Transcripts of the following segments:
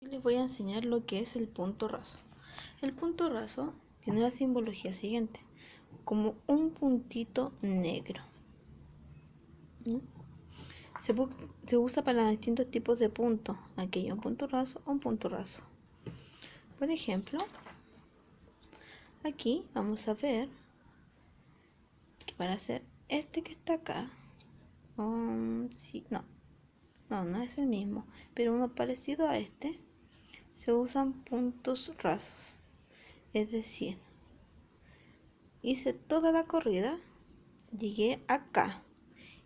Les voy a enseñar lo que es el punto raso. El punto raso tiene la simbología siguiente, como un puntito negro. ¿No? Se usa para distintos tipos de puntos. Aquí hay un punto raso o un punto raso. Por ejemplo, aquí vamos a ver que para hacer este que está acá, sí, no es el mismo, pero uno parecido a este, se usan puntos rasos. Es decir, hice toda la corrida, llegué acá,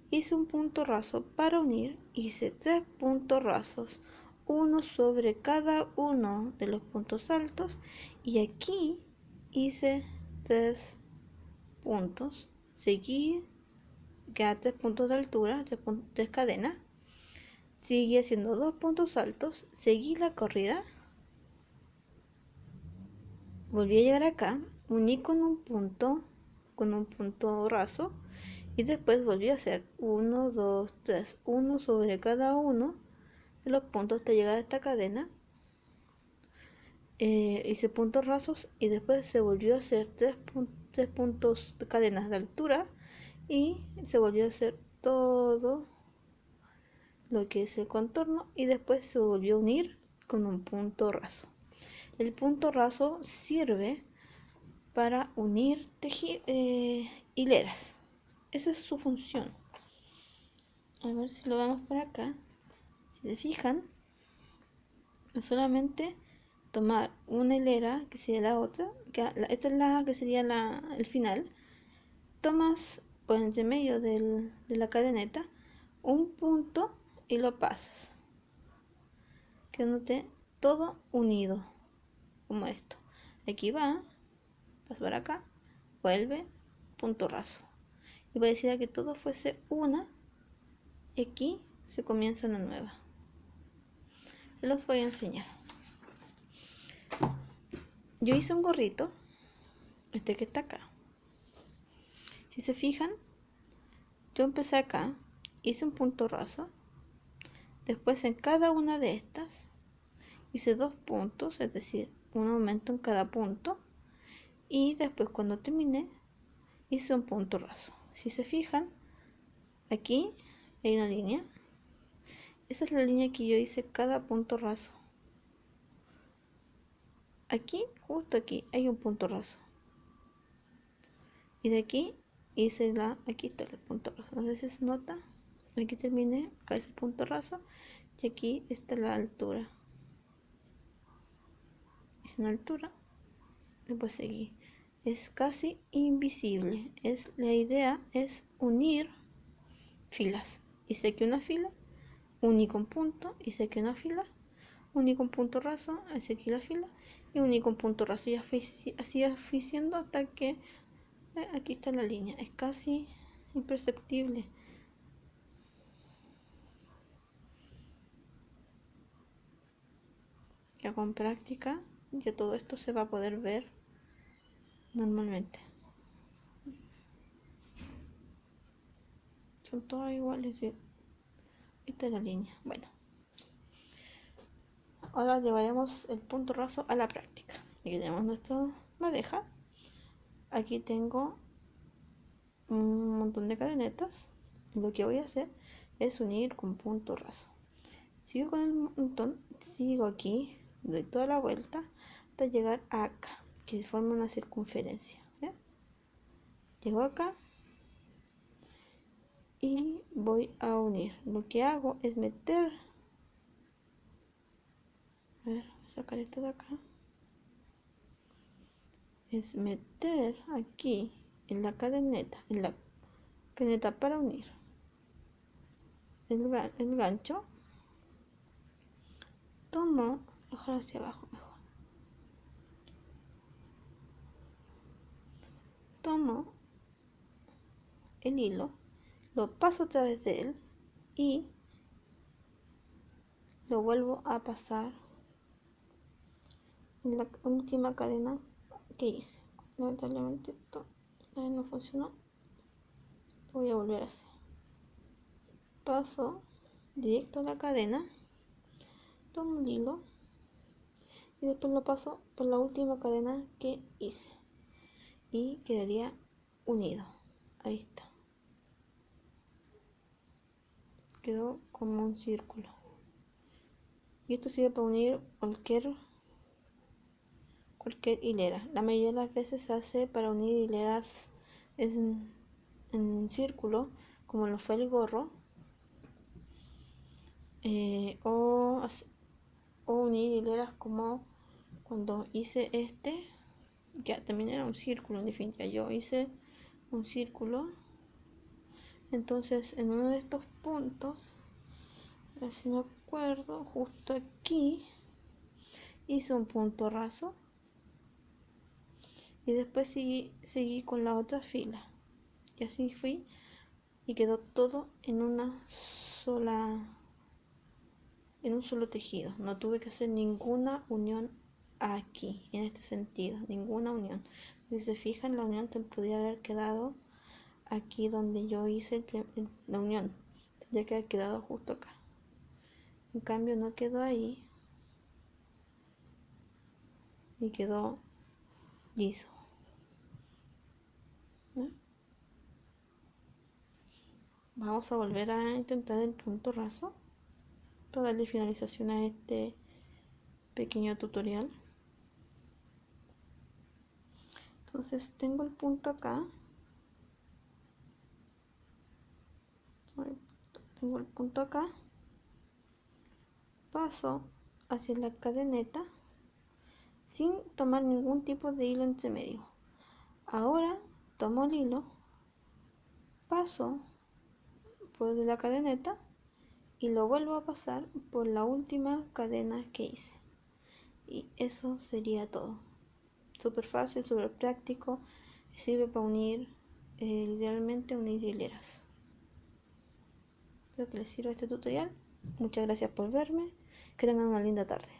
hice un punto raso para unir, hice 3 puntos rasos, uno sobre cada uno de los puntos altos, y aquí hice 3 puntos, seguí, quedan 3 puntos de altura, 3 cadenas, seguí haciendo 2 puntos altos, seguí la corrida, volví a llegar acá, uní con un punto raso, y después volví a hacer 1, 2, 3, 1 sobre cada uno de los puntos hasta llegar a esta cadena. Hice puntos rasos y después se volvió a hacer 3 puntos de cadenas de altura y se volvió a hacer todo lo que es el contorno y después se volvió a unir con un punto raso. El punto raso sirve para unir hileras. Esa es su función. A ver si lo vemos por acá. Si se fijan, es solamente tomar una hilera, que sería la otra, esta es la que sería el final. Tomas por entre medio de la cadeneta un punto y lo pasas, quedándote todo unido, como esto. Aquí va, pasa por acá, vuelve, punto raso. Y pareciera que todo fuese una, y aquí se comienza una nueva. Se los voy a enseñar. Yo hice un gorrito, este que está acá. Si se fijan, yo empecé acá, hice un punto raso, después en cada una de estas hice 2 puntos, es decir, un aumento en cada punto, y después cuando terminé hice un punto raso. Si se fijan, aquí hay una línea, esa es la línea que yo hice cada punto raso. Aquí, justo aquí, hay un punto raso, y de aquí hice aquí está el punto raso, no sé si se nota, aquí terminé, acá es el punto raso, y aquí está la altura. Hice una altura, después seguí. Es casi invisible. La idea es unir filas. Hice aquí una fila, uní con punto, hice aquí una fila, uní con punto raso, hice aquí la fila, y uní con punto raso. Y así fui haciendo hasta que aquí está la línea. Es casi imperceptible. Ya con práctica, ya todo esto se va a poder ver normalmente. Son todas iguales, ¿sí? Esta es la línea. Bueno, ahora llevaremos el punto raso a la práctica. Aquí tenemos nuestra madeja. Aquí tengo un montón de cadenetas. Lo que voy a hacer es unir con punto raso. Sigo con el montón, sigo aquí, doy toda la vuelta hasta llegar acá, que forma una circunferencia. ¿Ya? Llego acá y voy a unir. Lo que hago es meter, a ver, voy a sacar esto de acá, es meter aquí en la cadeneta para unir el gancho, tomo, ojalá hacia abajo mejor, tomo el hilo, lo paso a través de él y lo vuelvo a pasar en la última cadena que hice. Lamentablemente esto no funcionó, lo voy a volver a hacer. Paso directo a la cadena, tomo el hilo, y después lo paso por la última cadena que hice y quedaría unido. Ahí está, quedó como un círculo. Y esto sirve para unir cualquier hilera. La mayoría de las veces se hace para unir hileras en círculo, como lo fue el gorro, o unir hileras como cuando hice este, que también era un círculo. En definitiva, yo hice un círculo. Entonces, en uno de estos puntos, a ver si me acuerdo, justo aquí hice un punto raso y después seguí con la otra fila, y así fui, y quedó todo en un solo tejido. No tuve que hacer ninguna unión aquí, en este sentido, ninguna unión. Si se fijan, la unión podría haber quedado aquí donde yo hice la unión, tendría que haber quedado justo acá. En cambio no quedó ahí y quedó liso, ¿no? Vamos a volver a intentar el punto raso para darle finalización a este pequeño tutorial. Entonces tengo el punto acá, paso hacia la cadeneta sin tomar ningún tipo de hilo entre medio. Ahora tomo el hilo, paso por la cadeneta y lo vuelvo a pasar por la última cadena que hice, y eso sería todo. Súper fácil, súper práctico, sirve para unir, idealmente unir hileras. Espero que les sirva este tutorial. Muchas gracias por verme, que tengan una linda tarde.